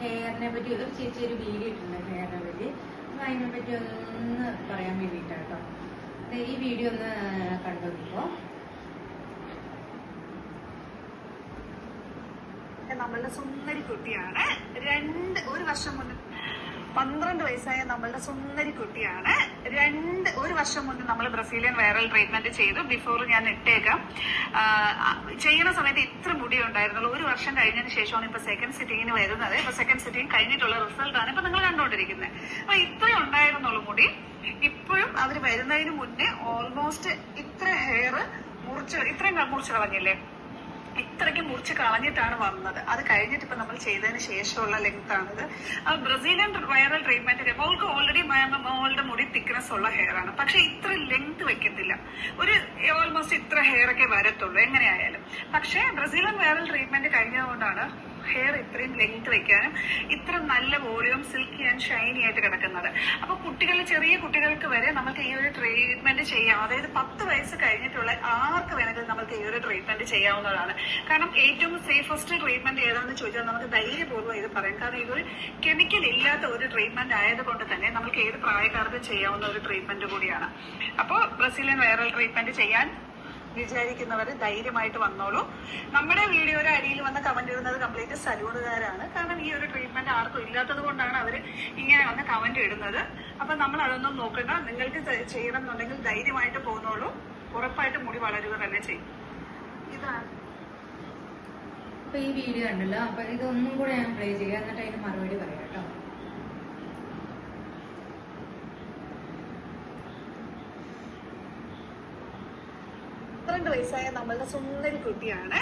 ഹെയറിനെ പറ്റി ഒരു ചേച്ചി ഒരു വീഡിയോ ഇട്ടുണ്ട് ഹെയറിനെ പറ്റി. അപ്പൊ അതിനെ പറ്റി ഒന്ന് പറയാൻ വേണ്ടിയിട്ടാട്ടോ. ഈ വീഡിയോ ഒന്ന് കണ്ടുനോക്കിക്കോ. നമ്മളുടെ സുന്ദരി കുട്ടിയാണ്. ഒരു വർഷം മുന്നേ 12 വയസ്സായ നമ്മളുടെ സുന്ദരി കുട്ടിയാണ്. ഒരു വർഷം മുന്നേ നമ്മൾ ബ്രസീലിയൻ വൈറൽ ട്രീറ്റ്മെന്റ് ചെയ്തു. ബിഫോർ ഞാൻ ഇട്ടേക്കാം. ചെയ്യുന്ന സമയത്ത് ഇത്ര മുടി ഉണ്ടായിരുന്നുള്ളൂ. ഒരു വർഷം കഴിഞ്ഞതിന് ശേഷമാണ് ഇപ്പൊ സെക്കൻഡ് സിറ്റിങ്ങിന് വരുന്നത്. ഇപ്പൊ സെക്കൻഡ് സിറ്റിങ് കഴിഞ്ഞിട്ടുള്ള റിസൾട്ട് ആണ് ഇപ്പൊ നിങ്ങൾ കണ്ടുകൊണ്ടിരിക്കുന്നത്. അപ്പൊ ഇത്രയും ഉണ്ടായിരുന്നുള്ളൂ മുടി. ഇപ്പോഴും അവർ വരുന്നതിന് മുന്നേ ഓൾമോസ്റ്റ് ഇത്ര ഹെയർ ഇത്രയും മുറിച്ച് കളഞ്ഞില്ലേ, ഇത്രയ്ക്ക് മുറിച്ച് കളഞ്ഞിട്ടാണ് വന്നത്. അത് കഴിഞ്ഞിട്ട് ഇപ്പൊ നമ്മൾ ചെയ്തതിന് ശേഷമുള്ള ലെങ്ത് ആണിത്. ബ്രസീലിയൻ വൈറൽ ട്രീറ്റ്മെന്റ് മോൾക്ക് ഓൾറെഡി മോളുടെ മുടി തിക്നെസ് ഉള്ള ഹെയർ ആണ്. പക്ഷെ ഇത്ര ലെങ്ത് വെക്കത്തില്ല. ഓൾമോസ്റ്റ് ഇത്ര ഹെയർ ഒക്കെ വരത്തുള്ളൂ എങ്ങനെയായാലും. പക്ഷെ ബ്രസീലിയൻ വൈറൽ ട്രീറ്റ്മെന്റ് കഴിഞ്ഞതുകൊണ്ടാണ് ഹെയർ ഇത്രയും ലെങ്ത് വെക്കാനും ഇത്ര നല്ല വോളിയം സിൽക്കി ആൻഡ് ഷൈനി ആയിട്ട് കിടക്കുന്നത്. അപ്പൊ ചെറിയ കുട്ടികൾക്ക് വരെ നമുക്ക് ഈ ഒരു ട്രീറ്റ്മെന്റ് ചെയ്യാം. അതായത് 10 വയസ്സ് കഴിഞ്ഞിട്ടുള്ള ആർക്ക് വേണമെങ്കിലും നമുക്ക് ഈ ഒരു ട്രീറ്റ്മെന്റ് ചെയ്യാവുന്നതാണ്. കാരണം ഏറ്റവും സേഫസ്റ്റ് ട്രീറ്റ്മെന്റ് ഏതാണെന്ന് ചോദിച്ചാൽ നമുക്ക് ധൈര്യപൂർവ്വം ഇത് പറയാം. കാരണം ഇതൊരു കെമിക്കൽ ഇല്ലാത്ത ഒരു ട്രീറ്റ്മെന്റ് ആയതുകൊണ്ട് തന്നെ നമുക്ക് ഏത് പ്രായക്കാർക്കും ചെയ്യാവുന്ന ഒരു ട്രീറ്റ്മെന്റ് കൂടിയാണ്. അപ്പോൾ ബ്രസീലിയൻ വൈറൽ ട്രീറ്റ്മെന്റ് ചെയ്യാൻ വിചാരിക്കുന്നവർ ധൈര്യമായിട്ട് വന്നോളൂ. നമ്മുടെ വീഡിയോയുടെ അടിയിൽ വന്ന് കമന്റ് ഇടുന്നത് കംപ്ലീറ്റ് സലൂണുകാരാണ്. കാരണം ഈ ഒരു ട്രീറ്റ്മെന്റ് ആർക്കും ഇല്ലാത്തത് കൊണ്ടാണ് അവർ ഇങ്ങനെ വന്ന് കമന്റ് ഇടുന്നത്. അപ്പൊ നമ്മൾ അതൊന്നും നോക്കണ്ട. നിങ്ങൾക്ക് ചെയ്യണം എന്നുണ്ടെങ്കിൽ ധൈര്യമായിട്ട് പോന്നോളൂ. ഉറപ്പായിട്ട് മുടി വളരുക തന്നെ ചെയ്യും. ഇതാണ് അപ്പൊ ഈ വീഡിയോ ഉണ്ടല്ലോ. അപ്പൊ ഇതൊന്നും കൂടെ ഞാൻ പ്ലേ ചെയ്യാം, എന്നിട്ട് അതിന് മറുപടി പറയാം കേട്ടോ. 12 വയസ്സായ നമ്മളുടെ സുന്ദരി കുട്ടിയാണ്.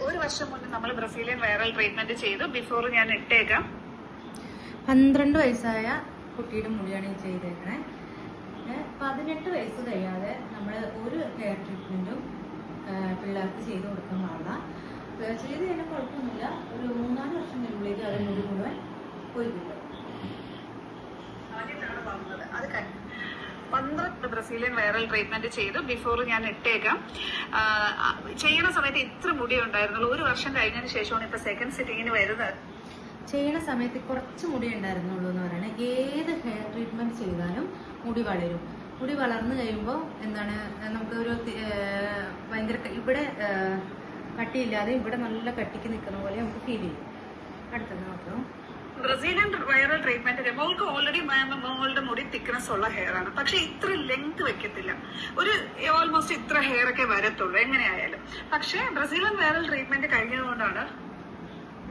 ഒരു വർഷം മുന്നേ നമ്മൾ ബ്രസീലിയൻ വൈറൽ ട്രീറ്റ്മെന്റ് ചെയ്തു. ബിഫോർ ഞാൻ ഇട്ടേക്കാം. 12 വയസ്സായ കുട്ടിയുടെ മുടിയാണ് ഈ ചെയ്തേക്കണേ. 18 വയസ്സ് കഴിയാതെ നമ്മൾ ഒരു ഹെയർ ട്രീറ്റ്മെന്റും പിള്ളേർക്ക് ചെയ്ത് കൊടുക്കാൻ പാടില്ല. ചെയ്ത് കഴിഞ്ഞാൽ കുഴപ്പമൊന്നുമില്ല. ഒരു 3-4 വർഷം കഴിയുമ്പോഴേക്കും അത് മുടി മുഴുവൻ പോയി കിട്ടും. അത് 12 ബ്രസീലിയൻ വൈറൽ ട്രീറ്റ്മെന്റ് ചെയ്തു. ബിഫോർ ഞാൻ ഇട്ടേക്കാം. ചെയ്യുന്ന സമയത്ത് ഇത്ര മുടി ഉണ്ടായിരുന്നുള്ളൂ. ഒരു വർഷം കഴിഞ്ഞതിന് ശേഷമാണ് ഇപ്പൊ സെക്കൻഡ് സിറ്റിങ്ങിന് വരുന്നത്. ചെയ്യുന്ന സമയത്ത് കുറച്ച് മുടി ഉണ്ടായിരുന്നുള്ളൂ എന്ന് പറയുന്നത്. ഏത് ഹെയർ ട്രീറ്റ്മെന്റ് ചെയ്താലും മുടി വളരും. മുടി വളർന്നു കഴിയുമ്പോൾ എന്താണ്, നമുക്ക് ഒരു ഭയങ്കര ഇവിടെ കട്ടിയില്ലാതെ ഇവിടെ നല്ല കട്ടിക്ക് നിൽക്കുന്ന പോലെ നമുക്ക് ഫീൽ ചെയ്യും. അടുത്തത് നോക്കാം. ബ്രസീലിയൻ വൈറൽ ട്രീറ്റ്മെന്റ് മോൾക്ക് ഓൾറെഡി മോളുടെ മുടി തിക്നെസ് ഉള്ള ഹെയർ ആണ്. പക്ഷെ ഇത്ര ലെങ്ത് വെക്കത്തില്ല. ഓൾമോസ്റ്റ് ഇത്ര ഹെയർ ഒക്കെ വരത്തുള്ളൂ എങ്ങനെയായാലും. പക്ഷെ ബ്രസീലിയൻ വൈറൽ ട്രീറ്റ്മെന്റ് കഴിഞ്ഞതുകൊണ്ടാണ്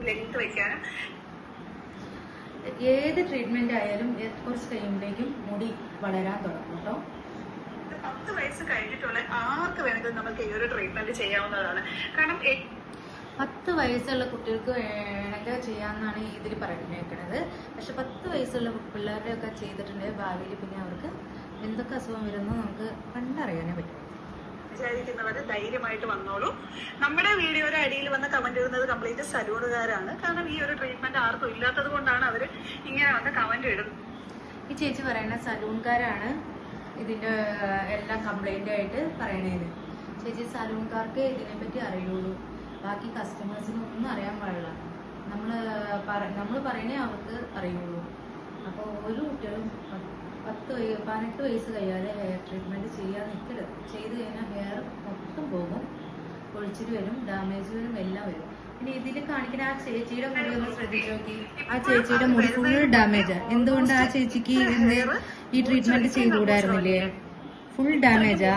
ലെങ്ത് വെക്കാനും. ഏത് ട്രീറ്റ്മെന്റ് ആയാലും കുറച്ച് കഴിയുമ്പോഴേക്കും മുടി വളരാൻ തുടങ്ങും കേട്ടോ. 10 വയസ്സ് കഴിഞ്ഞിട്ടുള്ള ആർക്ക് വേണമെങ്കിലും നമുക്ക് ഈ ഒരു ട്രീറ്റ്മെന്റ് ചെയ്യാവുന്നതാണ്. കാരണം 10 വയസ്സുള്ള കുട്ടികൾക്ക് വേണമെങ്കിൽ ചെയ്യാമെന്നാണ് ഇതിൽ പറഞ്ഞേക്കുന്നത്. പക്ഷെ 10 വയസ്സുള്ള പിള്ളേരുടെ ഒക്കെ ചെയ്തിട്ടുണ്ടെങ്കിൽ ഭാവിയിൽ പിന്നെ അവർക്ക് എന്തൊക്കെ അസുഖം വരുന്നു നമുക്ക് കണ്ടറിയാനേ പറ്റും. വിചാരിക്കുന്നവര് ധൈര്യമായിട്ട് വന്നോളൂ. നമ്മുടെ വീഡിയോയുടെ അടിയിൽ വന്ന് കമന്റ് ഇടുന്നത് കംപ്ലീറ്റ് സലൂണുകാരാണ്. കാരണം ഈ ഒരു ട്രീറ്റ്മെന്റ് ആർക്കും ഇല്ലാത്തത് കൊണ്ടാണ് അവര് ഇങ്ങനെ വന്ന് കമന്റ് ഇടുന്നത്. ഈ ചേച്ചി പറയുന്ന സലൂൺകാരാണ് ഇതിന്റെ എല്ലാം കംപ്ലൈന്റ് ആയിട്ട് പറയണേന്ന്. ചേച്ചി സലൂൺകാർക്ക് ഇതിനെപ്പറ്റി അറിയുള്ളൂ. ബാക്കി കസ്റ്റമേഴ്സിനൊന്നും അറിയാൻ പാടില്ല. നമ്മൾ പറയണേ അവർക്ക് അറിയുള്ളൂ. അപ്പോൾ ഒരു കുട്ടികളും 18 വയസ്സ് കഴിയാതെ ഹെയർ ട്രീറ്റ്മെന്റ് ചെയ്യാൻ നിൽക്കരുത്. ചെയ്ത് കഴിഞ്ഞാൽ ഹെയർ മൊത്തം പോകും, ഒഴിച്ചിട്ട് വരും, ഡാമേജ് വരും, എല്ലാം വരും. പിന്നെ ഇതിൽ കാണിക്കുന്ന ആ ചേച്ചിയുടെ മുടി ഒന്ന് ശ്രദ്ധിച്ചു നോക്കി. ആ ചേച്ചിയുടെ മുടി ഫുൾ ഡാമേജാണ്. എന്തുകൊണ്ട് ആ ചേച്ചിക്ക് ഈ ട്രീറ്റ്മെന്റ് ചെയ്തുകൂടായിരുന്നില്ലേ? ഫുൾ ഡാമേജാ.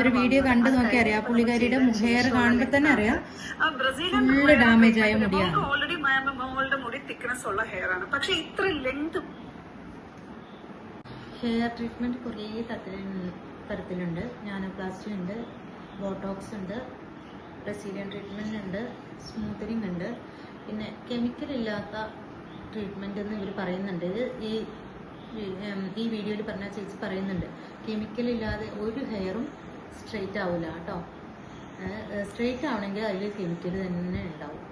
ഒരു വീഡിയോ കണ്ടു നോക്കി അറിയാം. പുള്ളിക്കാരിയുടെ ഹെയർ കാണുമ്പോൾ തന്നെ അറിയാം ഫുള്ള് ഡാമേജ് ആയ മുടിയാണ്. ഓൾറെഡി മോളുടെ മുടി തിക്നെസ് ഉള്ള ഹെയർ ആണ്. പക്ഷെ ഇത്ര ലെങ്ത്. ഹെയർ ട്രീറ്റ്മെന്റ് കുറേ തരത്തിലുണ്ട്. നാനോപ്ലാസ്റ്റി ഉണ്ട്, ബോട്ടോക്സ് ഉണ്ട്, ബ്രസീലിയൻ ട്രീറ്റ്മെന്റ് ഉണ്ട്, സ്മൂത്തനിങ് ഉണ്ട്. പിന്നെ കെമിക്കൽ ഇല്ലാത്ത ട്രീറ്റ്മെന്റ് എന്ന് ഇവർ പറയുന്നുണ്ട്. ഈ വീഡിയോയിൽ പറഞ്ഞ ചേച്ചി പറയുന്നുണ്ട് കെമിക്കൽ ഇല്ലാതെ ഒരു ഹെയറും സ്ട്രെയിറ്റ് ആവില്ല കേട്ടോ. സ്ട്രെയിറ്റ് ആവണമെങ്കിൽ അതിൽ കെമിക്കൽ തന്നെ ഉണ്ടാവും.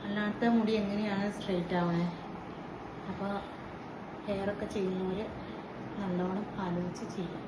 അല്ലാത്ത മുടി എങ്ങനെയാണ് സ്ട്രെയിറ്റ് ആവണേ? അപ്പോൾ ഹെയറൊക്കെ ചെയ്യുന്നവർ നല്ലോണം ആലോചിച്ച് ചെയ്യാം.